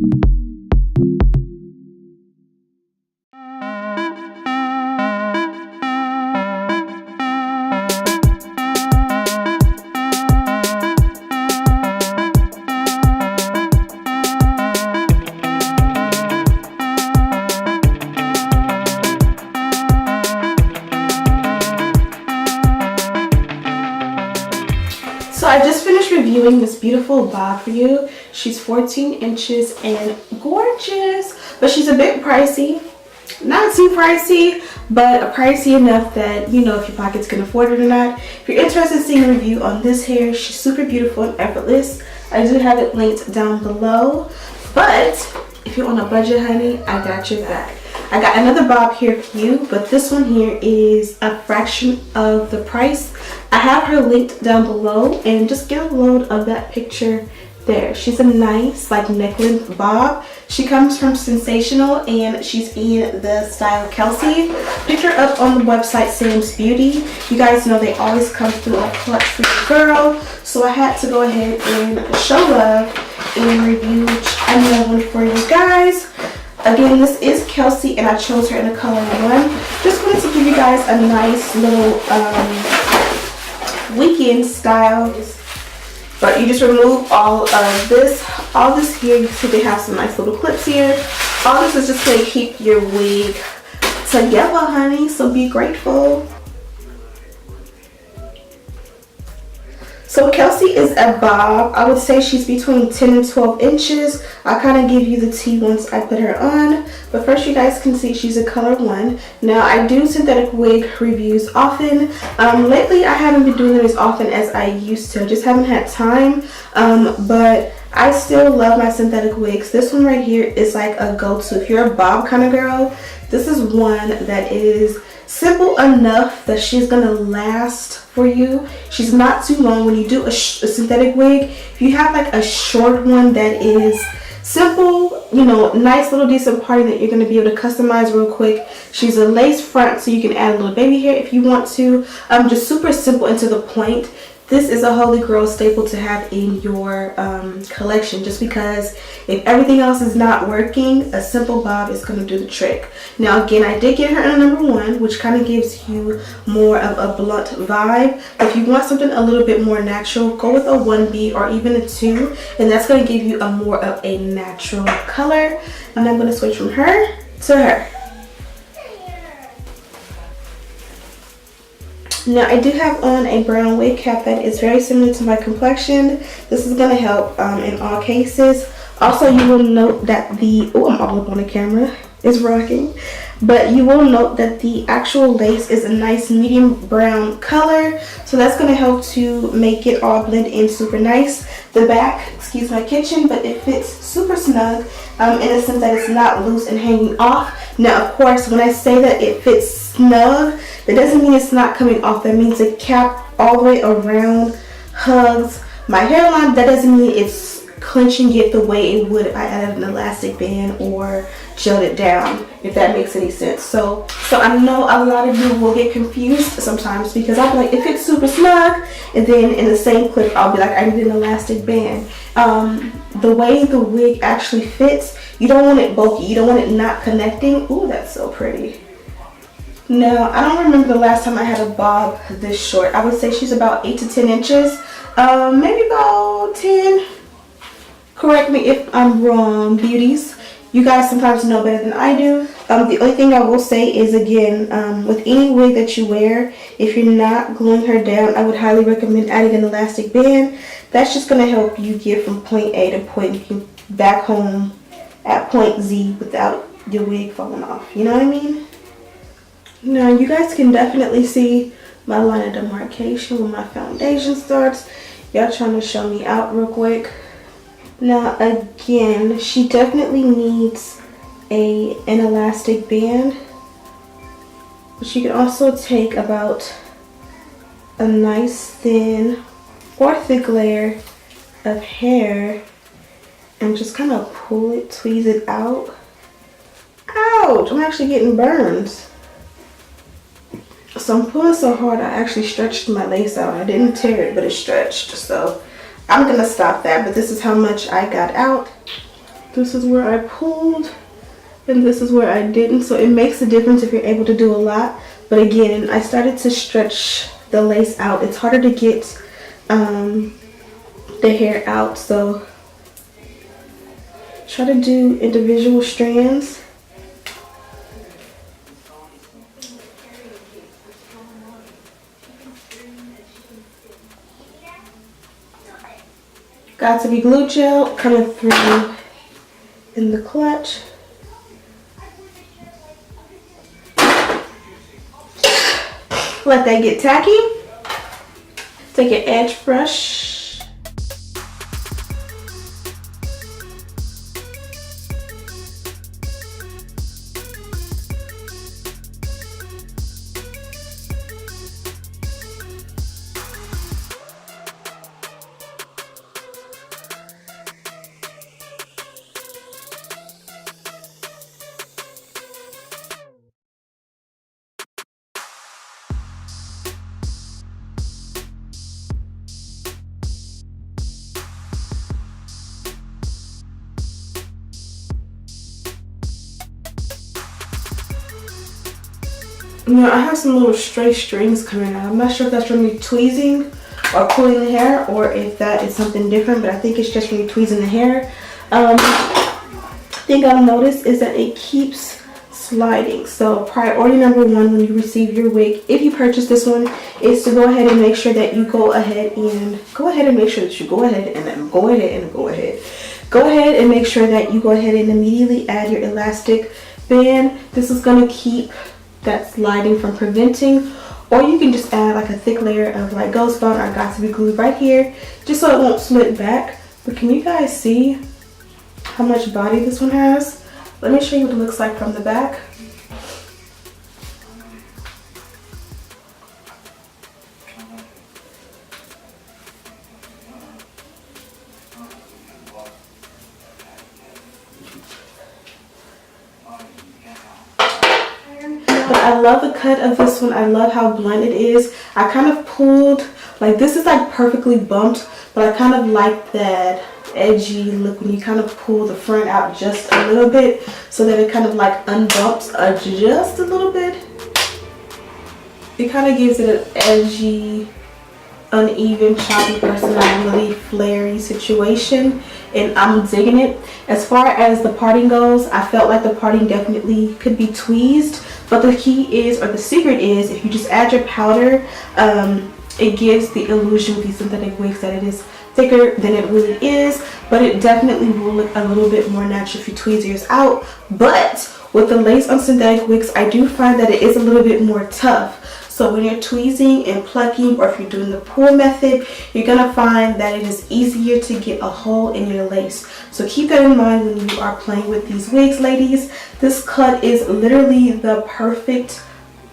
So I just finished reviewing this beautiful bob for you. She's 14 inches and gorgeous, but she's a bit pricey. Not too pricey, but pricey enough that, you know, if your pockets can afford it or not. If you're interested in seeing a review on this hair, she's super beautiful and effortless. I do have it linked down below. But if you're on a budget, honey, I got your back. I got another bob here for you, but this one here is a fraction of the price. I have her linked down below, and just get a load of that picture there. She's a nice like neckline bob. She comes from Sensationnel, and she's in the style Kelsey. Pick her up on the website SamsBeauty. You guys know they always come through a clutch for your girl, so I had to go ahead and show love and review another one for you guys. Again, this is Kelsey, and I chose her in the color 1. Just wanted to give you guys a nice little weekend style. But you just remove all of this. All this here, you see they have some nice little clips here. All this is just going to keep your wig together, honey. So be grateful. So Kelsey is a bob. I would say she's between 10 and 12 inches. I'll kind of give you the tea once I put her on. But first, you guys can see she's a color 1. Now, I do synthetic wig reviews often. Lately, I haven't been doing them as often as I used to. I just haven't had time. But I still love my synthetic wigs. This one right here is like a go-to. If you're a bob kind of girl, this is one that is simple enough that she's gonna last for you. She's not too long. When you do a synthetic wig, if you have like a short one that is simple, you know, nice little decent party that you're going to be able to customize real quick. She's a lace front, so you can add a little baby hair if you want to. Just super simple and to the point. This is a holy grail staple to have in your collection, just because if everything else is not working, a simple bob is going to do the trick. Now again, I did get her in a number 1, which kind of gives you more of a blunt vibe. If you want something a little bit more natural, go with a 1B or even a 2, and that's going to give you a more of a natural color. And I'm going to switch from her to her. Now I do have on a brown wig cap that is very similar to my complexion. This is going to help in all cases. Also, you will note that the, oh, I'm all up on the camera, it's rocking. But you will note that the actual lace is a nice medium brown color. So that's going to help to make it all blend in super nice. The back, excuse my kitchen, but it fits super snug in the sense that it's not loose and hanging off. Now, of course, when I say that it fits snug, that doesn't mean it's not coming off. That means the cap all the way around hugs my hairline. That doesn't mean it's clenching it the way it would if I added an elastic band or gelled it down, if that makes any sense. So I know a lot of you will get confused sometimes, because I'll be like, it fits super snug, and then in the same clip I'll be like, I need an elastic band. The way the wig actually fits, you don't want it bulky, you don't want it not connecting. Ooh, that's so pretty. Now, I don't remember the last time I had a bob this short. I would say she's about 8 to 10 inches, maybe about 10. Correct me if I'm wrong, beauties. You guys sometimes know better than I do. The only thing I will say is, again, with any wig that you wear, if you're not gluing her down, I would highly recommend adding an elastic band. That's just going to help you get from point A to point B back home at point Z without your wig falling off. You know what I mean? Now, you guys can definitely see my line of demarcation where my foundation starts. Y'all trying to show me out real quick. Now, again, she definitely needs an elastic band. But she can also take about a nice thin or thick layer of hair and just kind of pull it, tweeze it out. Ouch! I'm actually getting burns. So I'm pulling so hard I actually stretched my lace out. I didn't tear it, but it stretched. So I'm gonna stop that, but this is how much I got out. This is where I pulled and this is where I didn't. So it makes a difference if you're able to do a lot. But again, I started to stretch the lace out. It's harder to get the hair out. So try to do individual strands. Got to be glue gel coming through in the clutch. Let that get tacky. Take an edge brush. Now I have some little stray strings coming out. I'm not sure if that's from me tweezing or pulling the hair or if that is something different, but I think it's just from me tweezing the hair. Thing I've noticed is that it keeps sliding. So priority number one when you receive your wig, if you purchase this one, is to go ahead and make sure that you go ahead and make sure that you go ahead and make sure that you go ahead and immediately add your elastic band. This is going to keep that sliding from preventing, or you can just add like a thick layer of like ghost bond or got to be glued right here just so it won't split back. But can you guys see how much body this one has? Let me show you what it looks like from the back. I love the cut of this one. I love how blunt it is. I kind of pulled, like this is like perfectly bumped, but I kind of like that edgy look when you kind of pull the front out just a little bit so that it kind of like unbumps just a little bit. It kind of gives it an edgy, uneven, choppy personality, flary situation, and I'm digging it. As far as the parting goes, I felt like the parting definitely could be tweezed, but the key is, or the secret is, if you just add your powder, it gives the illusion with these synthetic wigs that it is thicker than it really is, but it definitely will look a little bit more natural if you tweeze yours out. But with the lace on synthetic wigs, I do find that it is a little bit more tough. So when you're tweezing and plucking, or if you're doing the pull method, you're gonna find that it is easier to get a hole in your lace. So keep that in mind when you are playing with these wigs, ladies. This cut is literally the perfect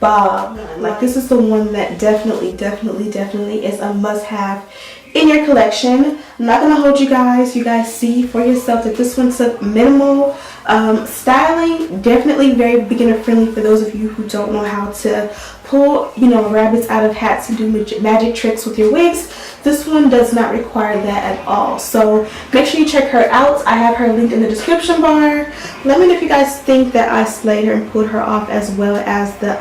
bob. Like this is the one that definitely is a must-have in your collection. I'm not gonna hold you guys. You guys see for yourself that this one took minimal styling. Definitely very beginner friendly for those of you who don't know how to pull, you know, rabbits out of hats and do magic tricks with your wigs. This one does not require that at all. So make sure you check her out. I have her linked in the description bar. Let me know if you guys think that I slayed her and pulled her off as well as the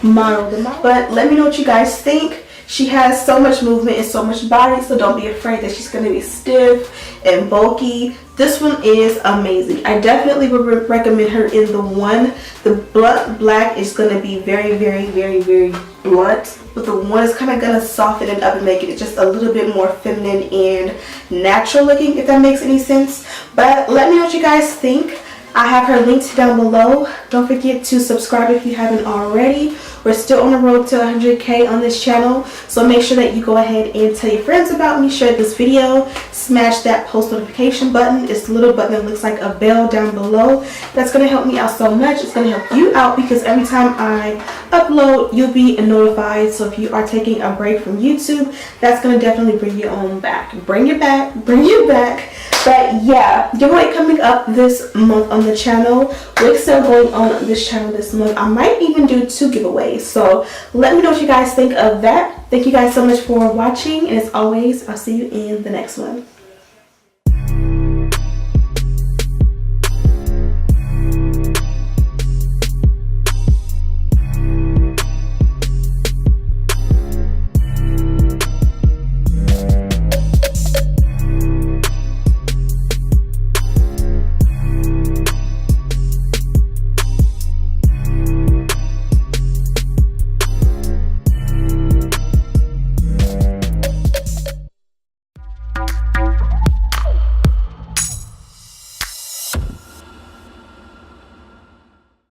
model. But let me know what you guys think. She has so much movement and so much body, so don't be afraid that she's going to be stiff and bulky. This one is amazing. I definitely would recommend her in the one. The blunt black is going to be very blunt, but the one is kind of going to soften it up and make it just a little bit more feminine and natural looking, if that makes any sense. But let me know what you guys think. I have her linked down below. Don't forget to subscribe if you haven't already. We're still on the road to 100K on this channel, so make sure that you go ahead and tell your friends about me, share this video, smash that post notification button. It's the little button that looks like a bell down below. That's going to help me out so much. It's going to help you out because every time I upload, you'll be notified. So if you are taking a break from YouTube, that's going to definitely bring you on back. Bring you back. But yeah, giveaway coming up this month on the channel. Wig sale going on this channel this month. I might even do 2 giveaways. So let me know what you guys think of that. Thank you guys so much for watching. And as always, I'll see you in the next one.